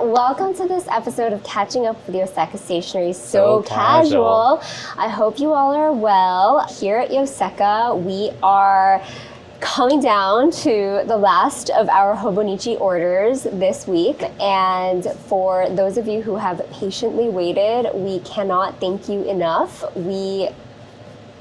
welcome to this episode of Catching Up with Yohaku Stationery So Casual. I hope you all are well. Here at Yohaku, we are coming down to the last of our Hobonichi orders this week. And for those of you who have patiently waited, we cannot thank you enough. We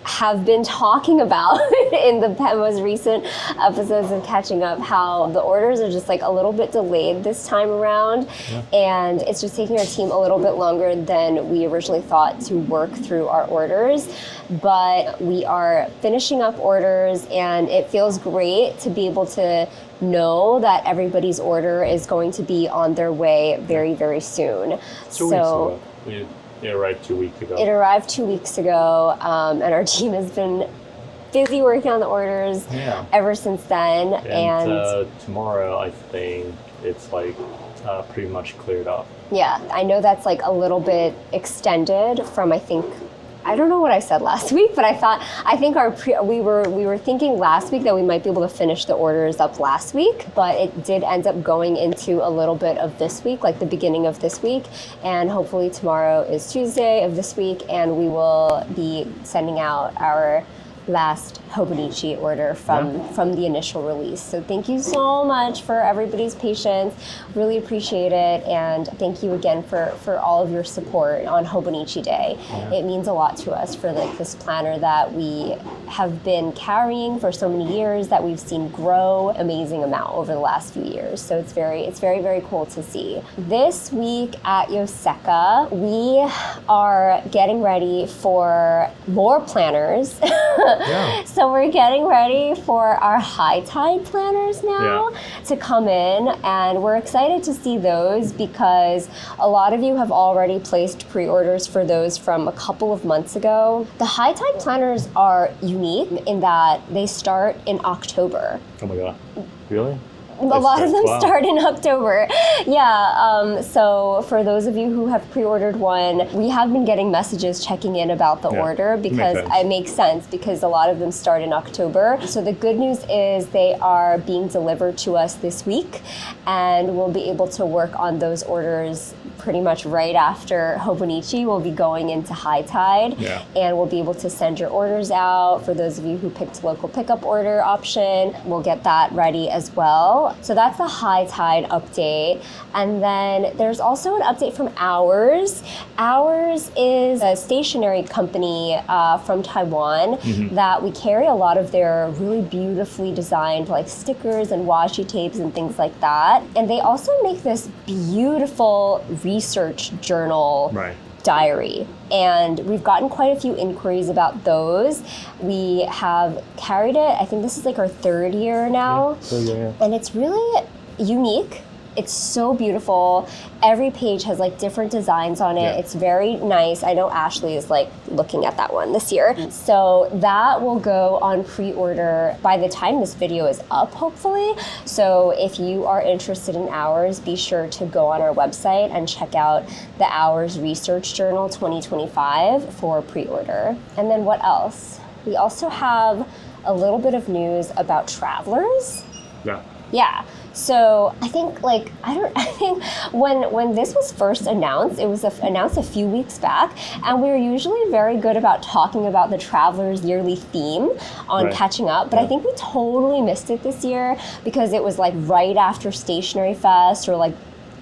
have been talking about in the most recent episodes of Catching Up how the orders are just like a little bit delayed this time around, and it's just taking our team a little bit longer than we originally thought to work through our orders. But we are finishing up orders, and it feels great to be able to know that everybody's order is going to be on their way very, very soon. 2 weeks ago. It arrived 2 weeks ago. It arrived 2 weeks ago, and our team has been busy working on the orders ever since then. And tomorrow, I think it's like pretty much cleared up. Yeah, I know that's like a little bit extended from, I don't know what I said last week, but I think we were thinking last week that we might be able to finish the orders up last week, but it did end up going into a little bit of this week, like the beginning of this week, and hopefully tomorrow is Tuesday of this week, and we will be sending out our last Hobonichi order from the initial release. So thank you so much for everybody's patience. Really appreciate it, and thank you again for all of your support on Hobonichi Day. It means a lot to us for like this planner that we have been carrying for so many years that we've seen grow amazing amount over the last few years. So it's very, very cool to see. This week at Yohaku, we are getting ready for more planners. So we're getting ready for our Hightide planners now to come in, and we're excited to see those because a lot of you have already placed pre-orders for those from a couple of months ago. The Hightide planners are unique in that they start in October. Oh my god. Really? A lot of them start in October. So for those of you who have pre-ordered one, we have been getting messages checking in about the order because it makes sense because a lot of them start in October. So the good news is they are being delivered to us this week, and we'll be able to work on those orders pretty much right after Hobonichi. We'll be going into Hightide, and we'll be able to send your orders out. For those of you who picked local pickup order option, we'll get that ready as well. So that's the Hightide update. And then there's also an update from Ours. Ours is a stationery company from Taiwan that we carry a lot of their really beautifully designed like stickers and washi tapes and things like that. And they also make this beautiful research journal diary, and we've gotten quite a few inquiries about those. We have carried it, I think this is like our third year now, and it's really unique. It's so beautiful. Every page has like different designs on it. It's very nice. I know Ashley is like looking at that one this year. So that will go on pre-order by the time this video is up, hopefully. So if you are interested in Ours, be sure to go on our website and check out the Ours Research Journal 2025 for pre-order. And then what else? We also have a little bit of news about Travelers. So I think when this was first announced, it was announced a few weeks back, and we were usually very good about talking about the Travelers yearly theme on Catching Up, but I think we totally missed it this year because it was like right after Stationery Fest, or like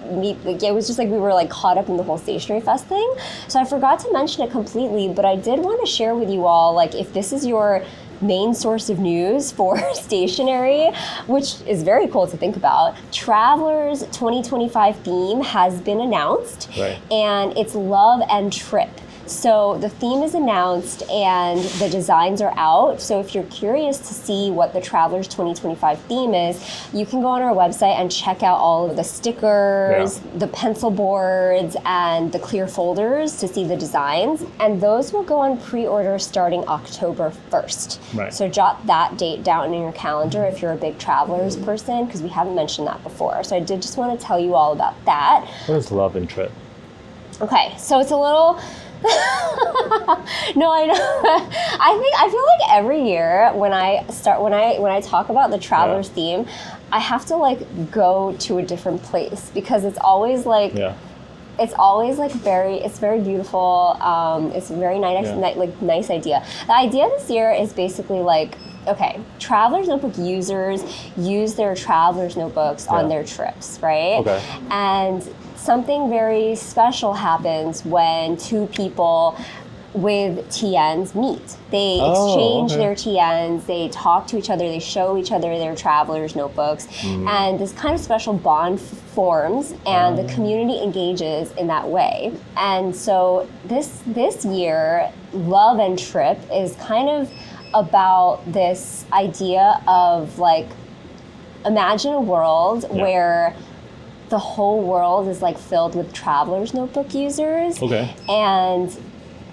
it was just like we were like caught up in the whole Stationery Fest thing. So I forgot to mention it completely, but I did want to share with you all, like, if this is your main source of news for stationery, which is very cool to think about, Travelers 2025 theme has been announced, and it's Love and Trip. So the theme is announced and the designs are out. So if you're curious to see what the Travelers 2025 theme is, you can go on our website and check out all of the stickers, the pencil boards, and the clear folders to see the designs. And those will go on pre-order starting October 1st. So jot that date down in your calendar if you're a big Travelers person, because we haven't mentioned that before. So I did just want to tell you all about that. What is Love and Trip? Okay, so it's a little... No, I know. I feel like every year when I talk about the Travelers theme, I have to like go to a different place because it's always like it's always like it's very beautiful. It's a very nice idea. The idea this year is basically like, okay, Traveler's Notebook users use their Traveler's Notebooks on their trips, right? Okay. And something very special happens when two people with TNs meet. They exchange their TNs, they talk to each other, they show each other their Traveler's Notebooks, and this kind of special bond forms, and the community engages in that way. And so this year, Love and Trip is kind of about this idea of like, imagine a world where the whole world is like filled with Traveler's Notebook users, and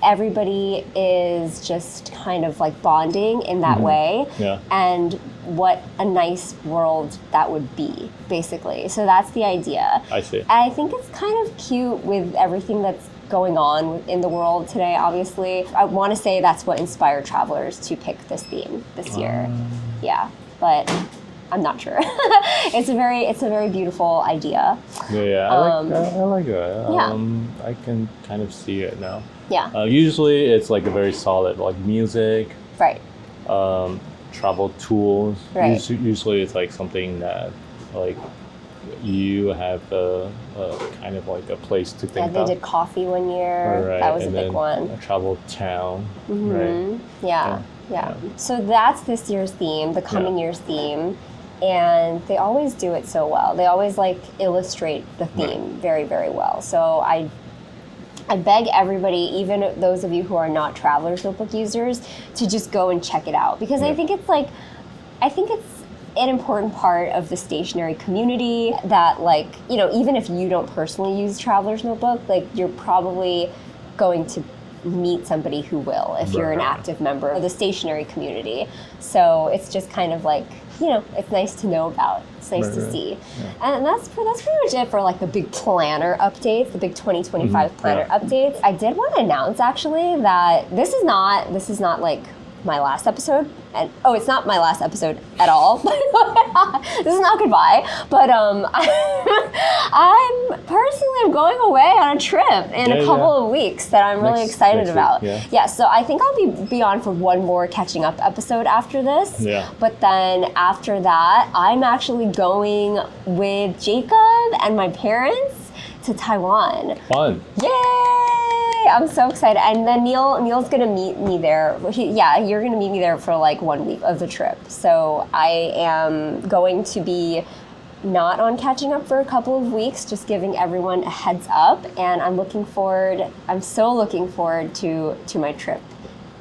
everybody is just kind of like bonding in that way, and what a nice world that would be, basically. So that's the idea. I see. And I think it's kind of cute with everything that's going on in the world today, obviously. I want to say that's what inspired Travelers to pick this theme this year. Yeah, but I'm not sure. It's a very beautiful idea. Yeah, I like that. I can kind of see it now. Yeah. Usually it's like a very solid like music. Right. Travel tools. Right. Usually it's like something that like you have a kind of like a place to think about. Yeah, they did coffee one year. Right. That was and a big one. A travel town. Right. Yeah. So that's this year's theme, the coming year's theme. And they always do it so well. They always like illustrate the theme very, very well. So I beg everybody, even those of you who are not Traveler's Notebook users, to just go and check it out, because I think it's an important part of the stationery community that, like, you know, even if you don't personally use Traveler's Notebook, like, you're probably going to meet somebody who will if you're an active member of the stationery community. So it's just kind of like, you know, it's nice to know about. It's nice to see. Yeah. And that's pretty much it for like the big planner updates, the big 2025 planner updates. I did want to announce actually that this is not like my last episode. And it's not my last episode at all. This is not goodbye. But I'm personally going away on a trip in a couple of weeks that I'm really excited about. Yeah, so I think I'll be on for one more catching up episode after this. Yeah. But then after that, I'm actually going with Jacob and my parents to Taiwan. Fun. Yay! I'm so excited. And then Neil's gonna meet me there. You're gonna meet me there for like 1 week of the trip. So I am going to be not on catching up for a couple of weeks, just giving everyone a heads up. And I'm so looking forward to my trip.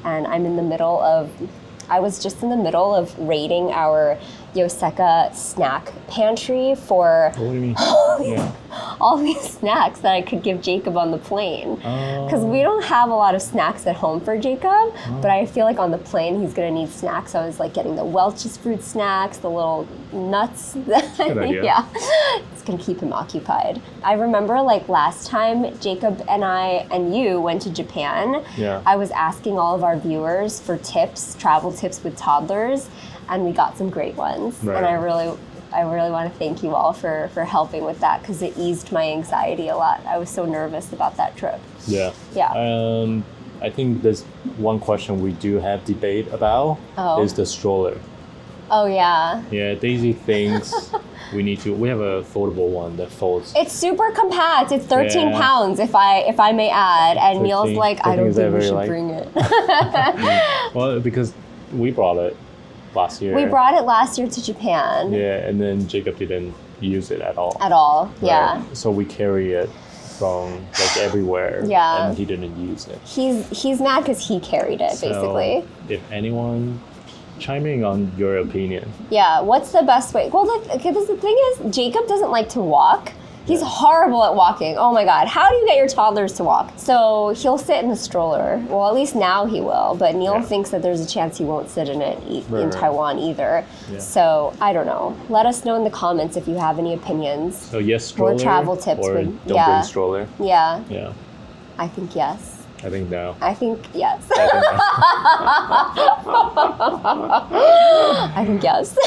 And I was just in the middle of raiding our Yoseka snack pantry for all these snacks that I could give Jacob on the plane. Because we don't have a lot of snacks at home for Jacob, but I feel like on the plane he's going to need snacks. So I was like getting the Welch's fruit snacks, the little nuts. Good idea. Yeah, it's going to keep him occupied. I remember like last time Jacob and I and you went to Japan, I was asking all of our viewers for travel tips with toddlers, and we got some great ones. Right. And I really want to thank you all for helping with that, because it eased my anxiety a lot. I was so nervous about that trip. Yeah. I think there's one question we do have debate about is the stroller. Oh yeah. Yeah, Daisy thinks we have a foldable one that folds. It's super compact. It's 13 pounds, if I may add. And 13, Neil's like, I don't think we should bring it. Well, because we brought it last year. We brought it last year to Japan. Yeah, and then Jacob didn't use it at all. Yeah. So we carry it from like everywhere. Yeah. And he didn't use it. He's mad because he carried it, basically. If anyone chime in on your opinion. Yeah, what's the best way? Well, because the thing is, Jacob doesn't like to walk. He's horrible at walking. Oh my God. How do you get your toddlers to walk? So he'll sit in the stroller. Well, at least now he will. But Neil thinks that there's a chance he won't sit in it in Taiwan either. Yeah. So I don't know. Let us know in the comments if you have any opinions. So yes, stroller. Or travel tips. Or don't bring stroller. Yeah. I think yes. I think no. I think yes. I think yes.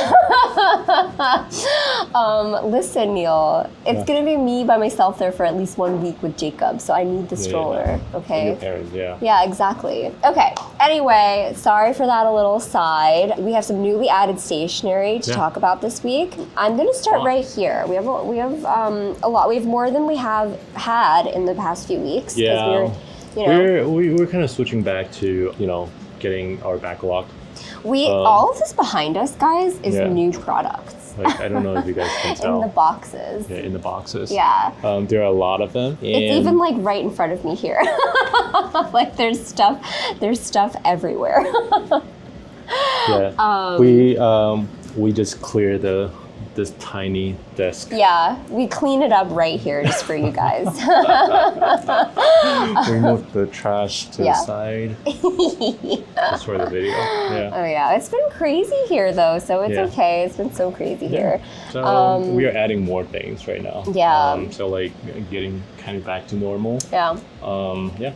Listen, Neil, it's gonna be me by myself there for at least 1 week with Jacob, so I need the stroller. Okay. Your parents, yeah. Yeah, exactly. Okay. Anyway, sorry for that a little side. We have some newly added stationery to talk about this week. I'm gonna start right here. We have a lot. We have more than we have had in the past few weeks. Yeah. We're kind of switching back to, getting our backlog. All of this behind us, guys, is new products. Like, I don't know if you guys can tell. In the boxes. Yeah, in the boxes. Yeah. There are a lot of them. And it's even like right in front of me here. Like there's stuff everywhere. Yeah. We just cleared this tiny desk. Yeah, we clean it up right here just for you guys. We moved the trash to the side. Just for the video. Yeah. Oh yeah, it's been crazy here though, so it's okay. It's been so crazy here. So we are adding more things right now. Yeah. So like getting kind of back to normal. Yeah. Yeah.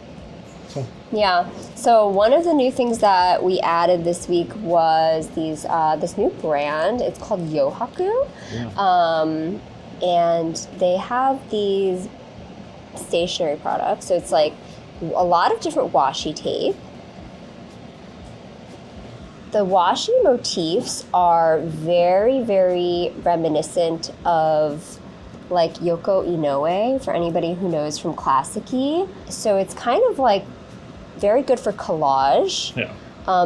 Yeah. So one of the new things that we added this week was this new brand. It's called Yohaku. Yeah. And they have these stationery products. So it's like a lot of different washi tape. The washi motifs are very, very reminiscent of like Yoko Inoue, for anybody who knows from Classicy. So it's kind of like very good for collage. Yeah.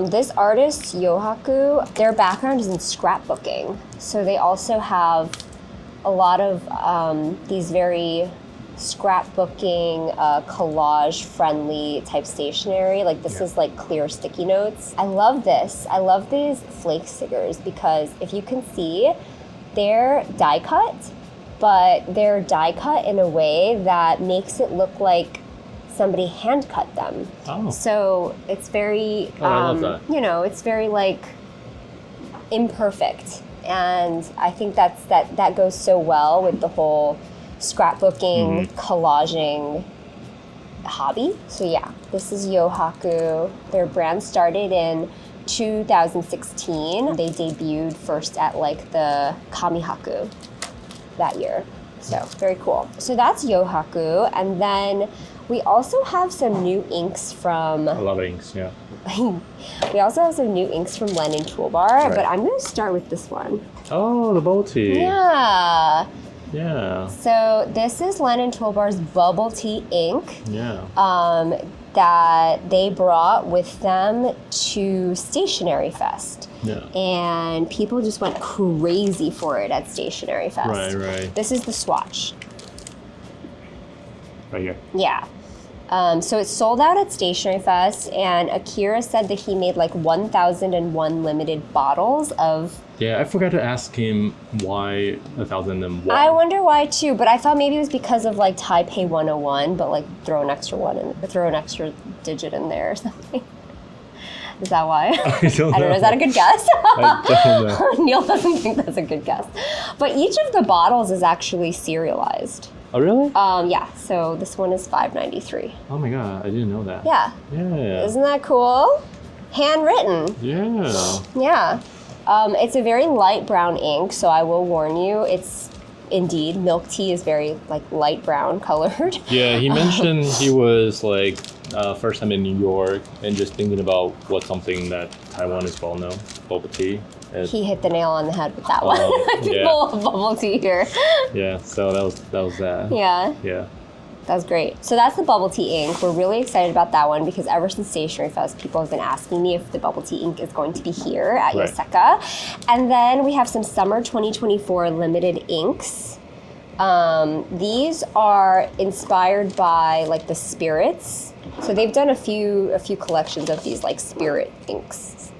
This artist, Yohaku, their background is in scrapbooking. So they also have a lot of these very scrapbooking, collage-friendly type stationery. Like this is like clear sticky notes. I love this. I love these flake stickers because if you can see, they're die cut, but they're die cut in a way that makes it look like somebody hand cut them. Oh. So it's very, I love that. It's very like imperfect. And I think that goes so well with the whole scrapbooking, collaging hobby. So yeah, this is Yohaku. Their brand started in 2016. They debuted first at like the Kamihaku that year. So very cool. So that's Yohaku. And then we also have some new inks from... A lot of inks, yeah. We also have some new inks from Lennon Tool Bar, but I'm going to start with this one. Oh, the bubble tea. Yeah. Yeah. So this is Lennon Tool Bar's bubble tea ink. Yeah. That they brought with them to Stationery Fest. Yeah. And people just went crazy for it at Stationery Fest. Right. This is the swatch. Right here. Yeah. So it sold out at Stationery Fest, and Akira said that he made like 1,001 limited bottles of... Yeah, I forgot to ask him why 1,001. I wonder why too, but I thought maybe it was because of like Taipei 101, but like throw an extra digit in there or something. Is that why? I don't know. Is that a good guess? I don't know. Neil doesn't think that's a good guess. But each of the bottles is actually serialized. Oh, really? Yeah, so this one is $5.93. Oh my god, I didn't know that. Yeah. Yeah. Isn't that cool? Handwritten. Yeah. Yeah. It's a very light brown ink, so I will warn you, it's indeed, milk tea is very like light brown colored. Yeah, he mentioned he was like first time in New York and just thinking about what's something that Taiwan is well known, bubble tea. He hit the nail on the head with that one. People love bubble tea here. Yeah, so that was that. Yeah. Yeah. That was great. So that's the bubble tea ink. We're really excited about that one because ever since Stationery Fest, people have been asking me if the bubble tea ink is going to be here at Yoseka. And then we have some summer 2024 limited inks. These are inspired by like the spirits. So they've done a few collections of these like spirit inks.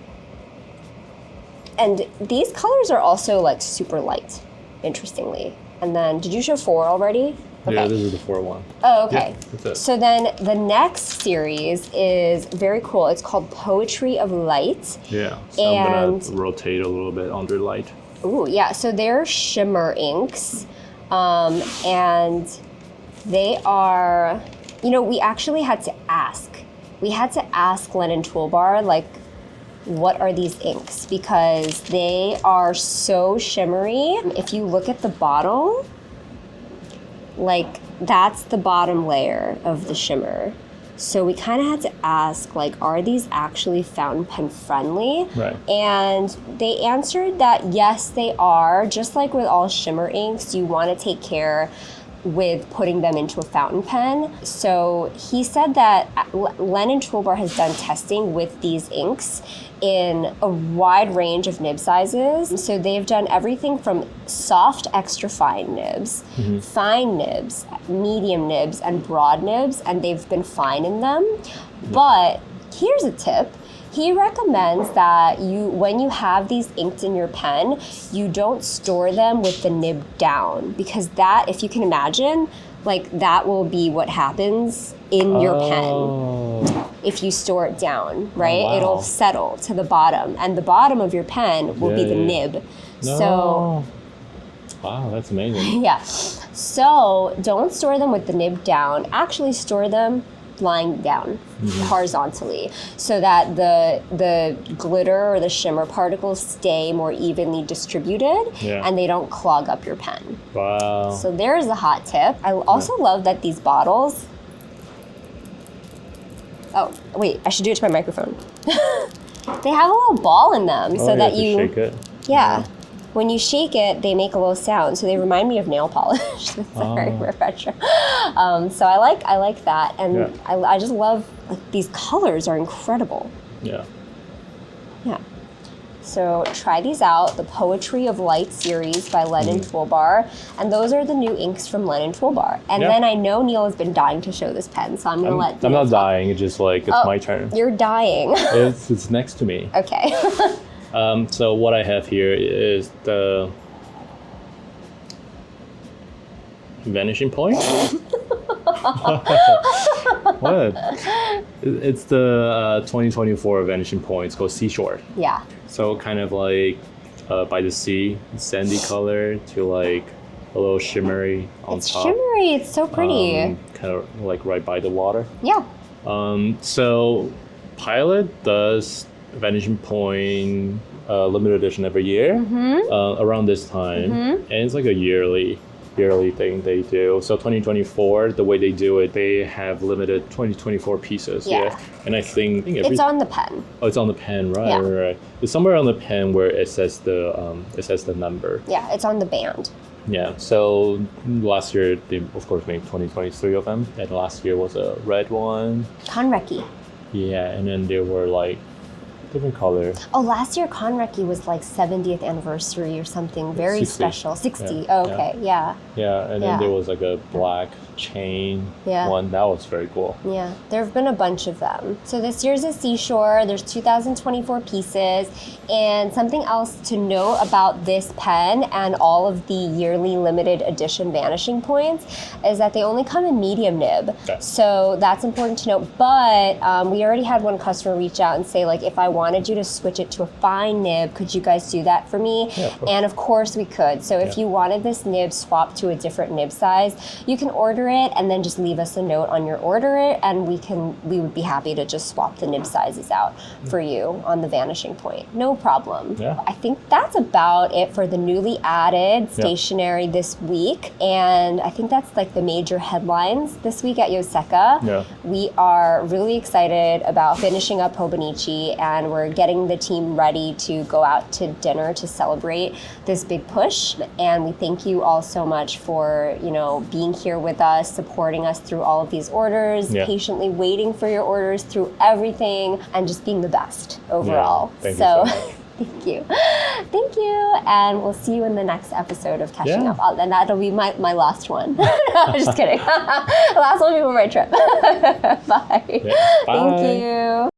And these colors are also like super light, interestingly. And then, did you show 4 already? Okay. Yeah, this is the 4-1. Oh, okay. Yeah, that's it. So then the next series is very cool. It's called Poetry of Light. Yeah, so I'm gonna rotate a little bit under light. Ooh, yeah, so they're shimmer inks. And they are, we actually had to ask we had to ask Lennon Tool Bar, like, what are these inks? Because they are so shimmery. If you look at the bottle, like, that's the bottom layer of the shimmer. So we kind of had to ask, like, are these actually fountain pen friendly? Right. And they answered that yes, they are. Just like with all shimmer inks, you want to take care with putting them into a fountain pen. So he said that Lennon Tool Bar has done testing with these inks in a wide range of nib sizes. So they've done everything from soft extra fine nibs, fine nibs, medium nibs, and broad nibs, and they've been fine in them. But here's a tip. He recommends that when you have these inked in your pen, you don't store them with the nib down, because that, if you can imagine, like, that will be what happens in your pen if you store it down, right? Oh, wow. It'll settle to the bottom, and the bottom of your pen will be the nib. No. So, wow, that's amazing. yeah. So don't store them with the nib down. Actually store them lying down horizontally, so that the glitter or the shimmer particles stay more evenly distributed and they don't clog up your pen. Wow. So there's a hot tip. I also love that these bottles... Oh, wait, I should do it to my microphone. They have a little ball in them so that you... shake it. Yeah. When you shake it, they make a little sound, so they remind me of nail polish. That's very refreshing. So I like that, and I just love, like, these colors are incredible. Yeah. Yeah. So try these out, the Poetry of Light series by Lennon Tool Bar, and those are the new inks from Lennon Tool Bar. And then I know Neil has been dying to show this pen, so I'm gonna let Neil I'm not talk. dying. It's just like it's my turn. You're dying. It's next to me. Okay. So what I have here is the Vanishing point. What? It's the 2024 Vanishing point. It's called Seashore. Yeah. So kind of like by the sea, sandy color to like a little shimmery on It's top. shimmery. It's so pretty. Kind of like right by the water. Yeah. So Pilot does Vanishing Point limited edition every year around this time, and it's like a yearly thing they do. So 2024, the way they do it, they have limited 2024 pieces. Yeah. And I think It's on the pen. Oh, it's on the pen, right? Yeah. Right. It's somewhere on the pen where it says the number. Yeah, it's on the band. Yeah. So last year they of course made 2023 of them, and last year was a red one. Konreki. Yeah, and then there were like different colors. Oh, last year Konreki was like 70th anniversary or something very 60. special. 60. Yeah. Oh, okay. Yeah. Yeah, and then there was like a black chain one. That was very cool. Yeah, there have been a bunch of them. So this year's a Seashore. There's 2024 pieces. And something else to note about this pen and all of the yearly limited edition Vanishing points is that they only come in medium nib. Okay. So that's important to note. But we already had one customer reach out and say, like, if I wanted you to switch it to a fine nib, could you guys do that for me? Yeah, and of course we could. So if you wanted this nib swapped to a different nib size, you can order it and then just leave us a note on your order, and we would be happy to just swap the nib sizes out for you on the Vanishing point. No problem. Yeah. I think that's about it for the newly added stationery this week, and I think that's like the major headlines this week at Yoseka. Yeah. We are really excited about finishing up Hobonichi, and we're getting the team ready to go out to dinner to celebrate this big push. And we thank you all so much for, being here with us, supporting us through all of these orders, patiently waiting for your orders through everything, and just being the best overall. Thank you so much. Thank you. Thank you. And we'll see you in the next episode of Catching Up. And that'll be my last one. No, just kidding. The last one will be my trip. Bye. Yeah. Bye. Thank you.